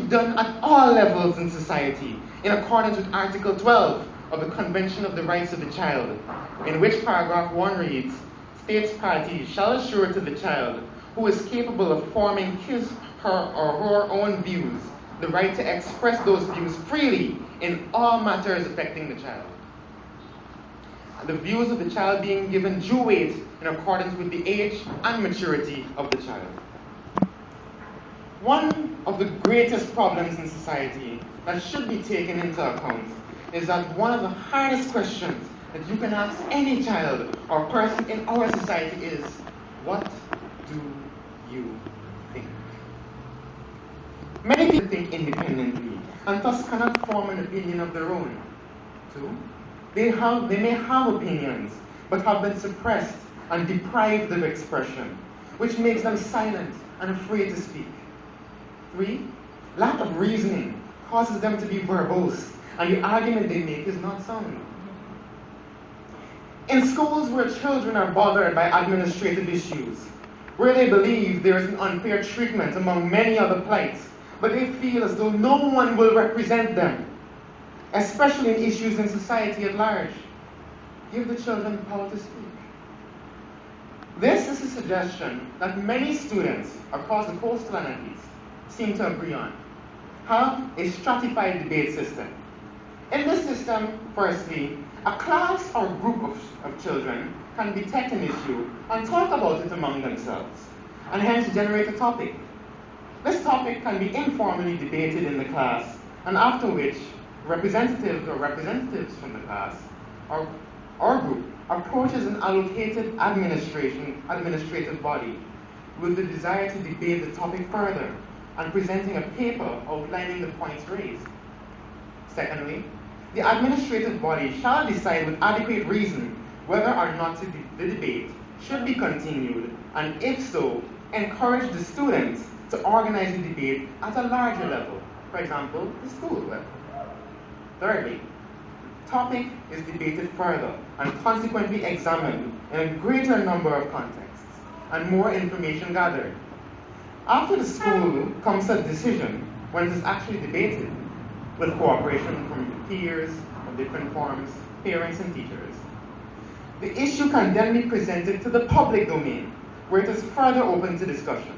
be done at all levels in society, in accordance with Article 12 of the Convention of the Rights of the Child, in which paragraph 1 reads, states parties shall assure to the child who is capable of forming his, her, or her own views the right to express those views freely in all matters affecting the child. The views of the child being given due weight in accordance with the age and maturity of the child. One of the greatest problems in society that should be taken into account is that one of the hardest questions that you can ask any child or person in our society is, what do you think? Many people think independently and thus cannot form an opinion of their own. Two, they may have opinions but have been suppressed and deprived of expression, which makes them silent and afraid to speak. 3, lack of reasoning causes them to be verbose, and the argument they make is not sound. In schools where children are bothered by administrative issues, where they believe there is an unfair treatment among many other plights, but they feel as though no one will represent them, especially in issues in society at large, give the children the power to speak. This is a suggestion that many students across the coastal and at least seem to agree on. Have a stratified debate system. In this system, firstly, a class or group of children can detect an issue and talk about it among themselves, and hence generate a topic. This topic can be informally debated in the class, and after which representatives from the class or group approaches an allocated administrative body with the desire to debate the topic further and presenting a paper outlining the points raised. Secondly, the administrative body shall decide with adequate reason whether or not the debate should be continued, and if so, encourage the students to organize the debate at a larger level, for example, the school level. Thirdly, the topic is debated further and consequently examined in a greater number of contexts and more information gathered. After the school comes to a decision when it is actually debated, with cooperation from the peers of different forms, parents and teachers, the issue can then be presented to the public domain, where it is further open to discussion.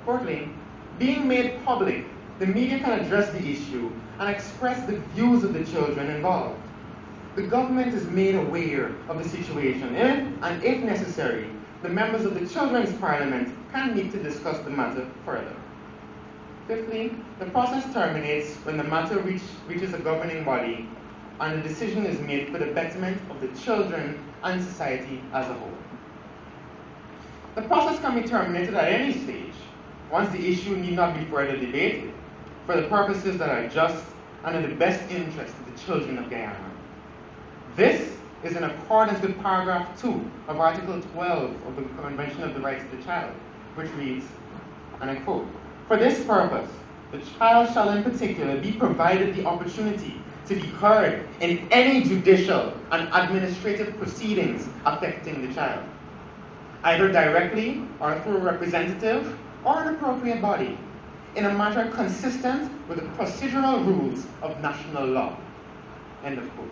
Fourthly, being made public, the media can address the issue and express the views of the children involved. The government is made aware of the situation, and if necessary, the members of the Children's Parliament can meet to discuss the matter further. Fifthly, the process terminates when the matter reaches a governing body and the decision is made for the betterment of the children and society as a whole. The process can be terminated at any stage, once the issue need not be further debated, for the purposes that are just and in the best interest of the children of Guyana. This is in accordance with paragraph 2 of Article 12 of the Convention of the Rights of the Child, which reads, and I quote, "For this purpose, the child shall in particular be provided the opportunity to be heard in any judicial and administrative proceedings affecting the child, either directly or through a representative or an appropriate body, in a manner consistent with the procedural rules of national law." End of quote.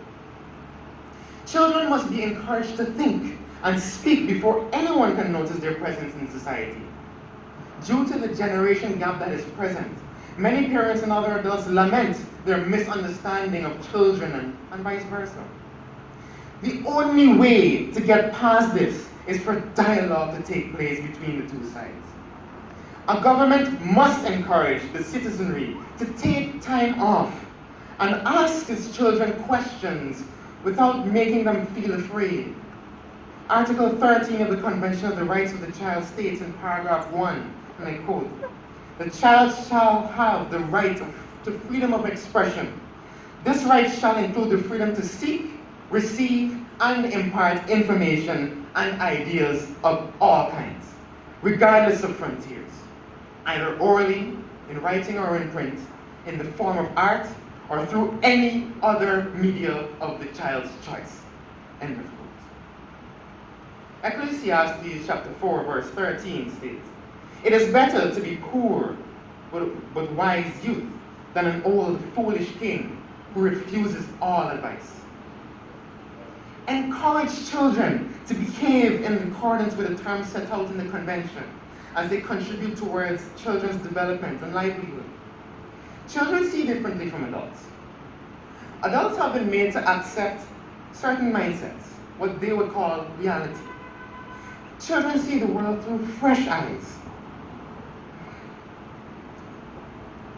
Children must be encouraged to think and speak before anyone can notice their presence in society. Due to the generation gap that is present, many parents and other adults lament their misunderstanding of children and vice versa. The only way to get past this is for dialogue to take place between the two sides. A government must encourage the citizenry to take time off and ask its children questions without making them feel afraid. Article 13 of the Convention of the Rights of the Child states in paragraph 1, and I quote, "The child shall have the right to freedom of expression. This right shall include the freedom to seek, receive, and impart information and ideas of all kinds, regardless of frontiers, either orally, in writing or in print, in the form of art, or through any other media of the child's choice." End of quote. Ecclesiastes chapter 4, verse 13 states, "It is better to be poor but wise youth than an old, foolish king who refuses all advice. Encourage children to behave in accordance with the terms set out in the convention as they contribute towards children's development and livelihood. Children see differently from adults. Adults have been made to accept certain mindsets, what they would call reality. Children see the world through fresh eyes.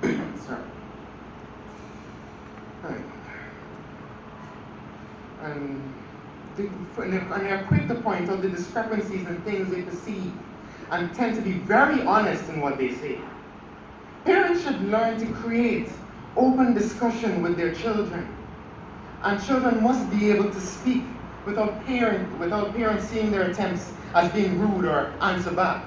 Sorry. Right. And they're quick to point out the discrepancies in things they perceive and tend to be very honest in what they say. Parents should learn to create open discussion with their children, and children must be able to speak without parents seeing their attempts as being rude or answer back.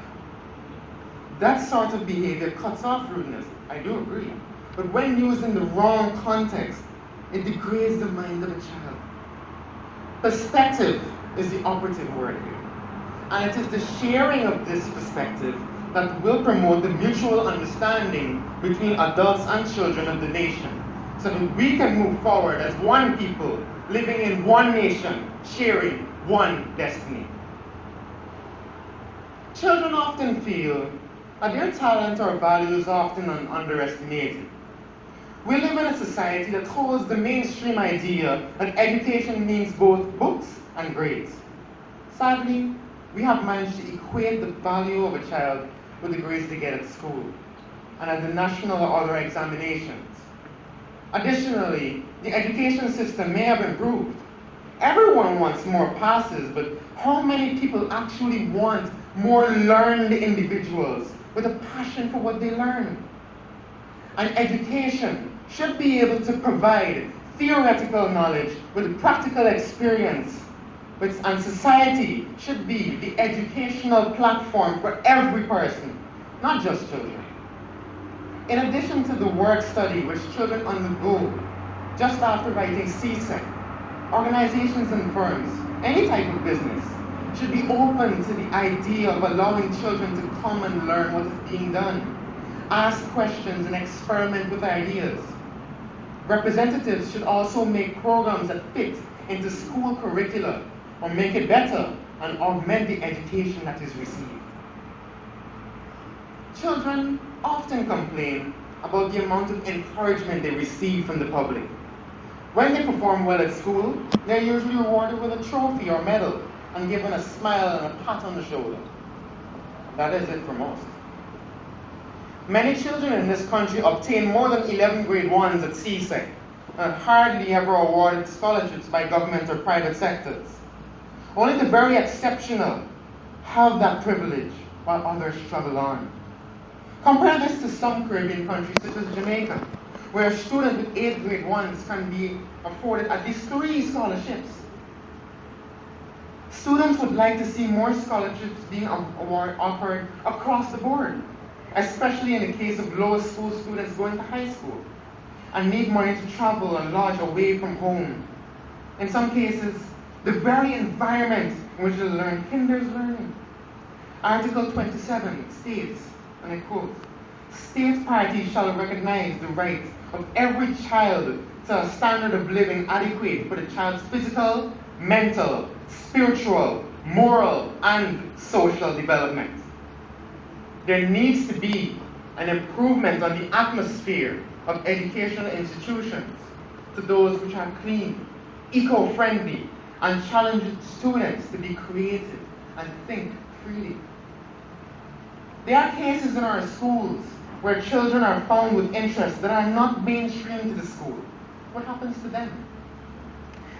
That sort of behavior cuts off rudeness, I do agree, but when used in the wrong context, it degrades the mind of a child. Perspective is the operative word here, and it is the sharing of this perspective that will promote the mutual understanding between adults and children of the nation, so that we can move forward as one people, living in one nation, sharing one destiny. Children often feel that their talent or value is often underestimated. We live in a society that holds the mainstream idea that education means both books and grades. Sadly, we have managed to equate the value of a child with the grades they get at school and at the national or other examinations. Additionally, the education system may have improved. Everyone wants more passes, but how many people actually want more learned individuals with a passion for what they learn? And education should be able to provide theoretical knowledge with practical experience, and society should be the educational platform for every person, not just children. In addition to the work study which children undergo just after writing CSEC, organizations and firms, any type of business, should be open to the idea of allowing children to come and learn what is being done, ask questions and experiment with ideas. Representatives should also make programs that fit into school curricula or make it better and augment the education that is received. Children often complain about the amount of encouragement they receive from the public. When they perform well at school, they're usually rewarded with a trophy or medal and given a smile and a pat on the shoulder. That is it for most. Many children in this country obtain more than 11 grade 1s at CSEC and hardly ever awarded scholarships by government or private sectors. Only the very exceptional have that privilege while others struggle on. Compare this to some Caribbean countries such as Jamaica, where a student with 8 grade 1s can be afforded at least 3 scholarships. Students would like to see more scholarships being offered across the board, especially in the case of lower school students going to high school and need money to travel and lodge away from home. In some cases, the very environment in which they learn hinders learning. Article 27 states, and I quote, "State parties shall recognize the right of every child to a standard of living adequate for the child's physical, mental, spiritual, moral, and social development." There needs to be an improvement on the atmosphere of educational institutions to those which are clean, eco-friendly, and challenge students to be creative and think freely. There are cases in our schools where children are found with interests that are not mainstream to the school. What happens to them?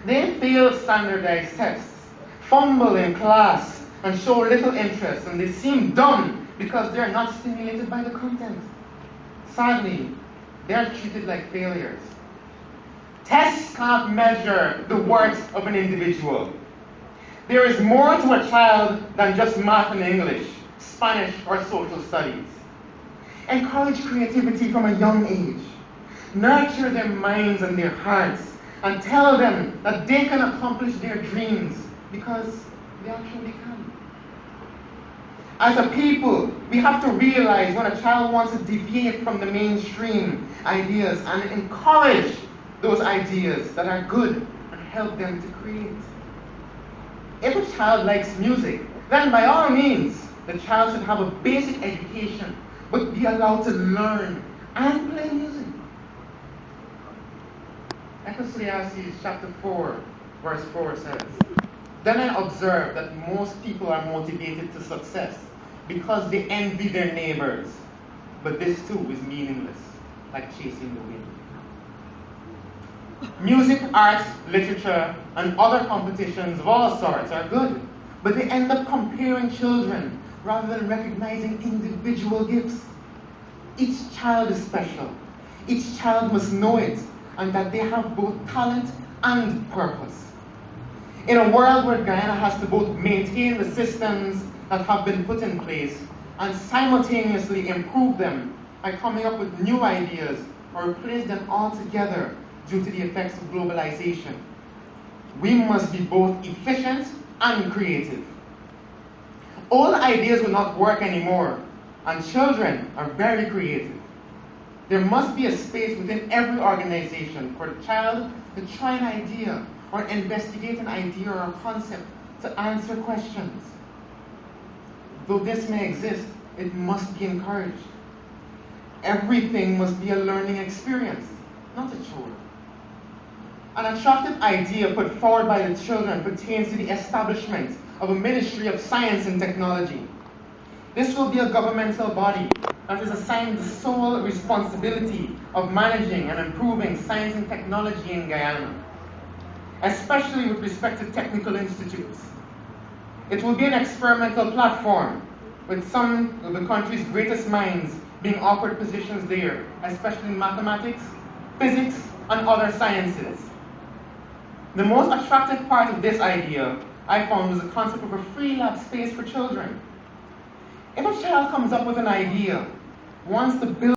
They fail standardized tests, fumble in class, and show little interest, and they seem dumb because they're not stimulated by the content. Sadly, they're treated like failures. Tests can't measure the worth of an individual. There is more to a child than just math and English, Spanish, or social studies. Encourage creativity from a young age. Nurture their minds and their hearts, and tell them that they can accomplish their dreams because they actually can. As a people, we have to realize when a child wants to deviate from the mainstream ideas and encourage those ideas that are good and help them to create. If a child likes music, then by all means, the child should have a basic education, but be allowed to learn and play music. Ecclesiastes chapter 4, verse 4 says, "Then I observed that most people are motivated to success because they envy their neighbors, but this too is meaningless, like chasing the wind." Music, arts, literature, and other competitions of all sorts are good, but they end up comparing children rather than recognizing individual gifts. Each child is special. Each child must know it, and that they have both talent and purpose. In a world where Guyana has to both maintain the systems that have been put in place and simultaneously improve them by coming up with new ideas or replace them altogether due to the effects of globalization, we must be both efficient and creative. Old ideas will not work anymore, and children are very creative. There must be a space within every organization for the child to try an idea or investigate an idea or a concept to answer questions. Though this may exist, it must be encouraged. Everything must be a learning experience, not a chore. An attractive idea put forward by the children pertains to the establishment of a Ministry of Science and Technology. This will be a governmental body that is assigned the sole responsibility of managing and improving science and technology in Guyana, especially with respect to technical institutes. It will be an experimental platform with some of the country's greatest minds being offered positions there, especially in mathematics, physics, and other sciences. The most attractive part of this idea I found was the concept of a free lab space for children. If a child comes up with an idea, wants to build